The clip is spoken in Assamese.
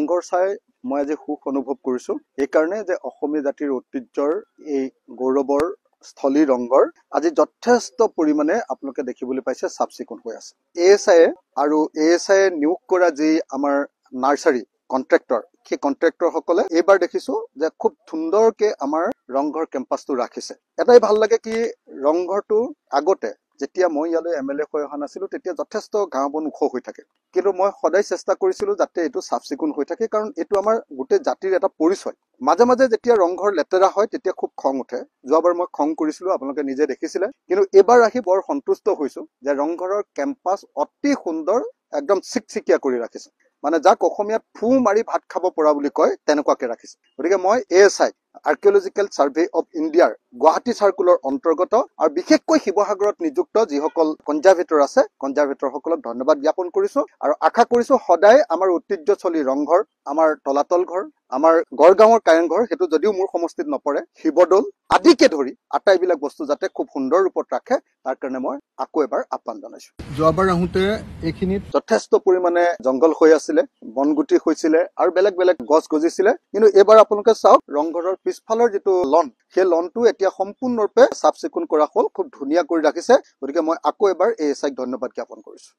ৰংঘৰ চাই মই আজি সুখ অনুভৱ কৰিছো এই কাৰণে যে অসমীয়া জাতিৰ ঐতিহ্যৰ এই গৌৰৱৰ স্থলী ৰংঘৰ আজি যথেষ্ট পৰিমাণে আপোনালোকে দেখিবলৈ পাইছে চাফ চিকুণ হৈ আছে এএসআই নিয়োগ কৰা যি আমাৰ নাৰ্সাৰী কন্ট্ৰাক্টৰ সেই কন্ট্ৰাক্টৰ সকলে এইবাৰ দেখিছো যে খুব সুন্দৰকে আমাৰ ৰংঘৰ কেম্পাসটো ৰাখিছে এটাই ভাল লাগে কি ৰংঘৰটো আগতে যেতিয়া মই ইয়ালৈ এমএলএ হৈ অহা নাছিলো তেতিয়া যথেষ্ট ঘাঁহ বন ওখ হৈ থাকে কিন্তু মই সদায় চেষ্টা কৰিছিলো যাতে এইটো চাফ চিকুণ হৈ থাকে কাৰণ এইটো আমাৰ গোটেই জাতিৰ এটা পৰিচয় মাজে মাজে যেতিয়া ৰংঘৰ লেতেৰা হয় তেতিয়া খুব খং উঠে যোৱাবাৰ মই খং কৰিছিলো আপোনালোকে নিজে দেখিছিলে কিন্তু এবাৰ আহি বৰ সন্তুষ্ট হৈছো যে ৰংঘৰৰ কেম্পাস অতি সুন্দৰ একদম চিকচিকিয়া কৰি ৰাখিছে মানে যাক অসমীয়াত ফু মাৰি ভাত খাব পৰা বুলি কয় তেনেকুৱাকে ৰাখিছে গতিকে মই এএসআই আৰ্কিঅলজিকেল সাৰ্ভে অফ ইণ্ডিয়াৰ গুৱাহাটী সাৰ্কুলৰ অন্তৰ্গত আৰু বিশেষকৈ শিৱসাগৰত নিযুক্ত যিসকল কনজাৰ্ভেটৰ আছে কনজাৰ্ভেটৰ সকলক ধন্যবাদ জ্ঞাপন কৰিছো আৰু আশা কৰিছো সদায় আমাৰ ঐতিহ্যশালী ৰংঘৰ আমাৰ তলাতল ঘৰ আমাৰ গড়গাঁৱৰ কাৰেংঘৰ হেতু যদিও মোৰ সমষ্টিত নপৰে শিৱদৌল আদিকে ধৰি আটাইবিলাক বস্তু যাতে খুব সুন্দৰ ৰূপত ৰাখে তাৰ কাৰণে মই আকৌ এবাৰ আহ্বান জনাইছো যোৱাবাৰ আহোঁতে এইখিনিত যথেষ্ট পৰিমাণে জংগল হৈ আছিলে বনগুটি হৈছিলে আৰু বেলেগ বেলেগ গছ গজিছিলে কিন্তু এবাৰ আপোনালোকে চাওক ৰংঘৰৰ পিছফালৰ যেটো লন সেই লনটো এতিয়া সম্পূৰ্ণৰূপে চাফ চিকুণ কৰা হ'ল খুব ধুনীয়া কৰি ৰাখিছে গতিকে মই আকৌ এবাৰ এএসআইক ধন্যবাদ জ্ঞাপন কৰিছো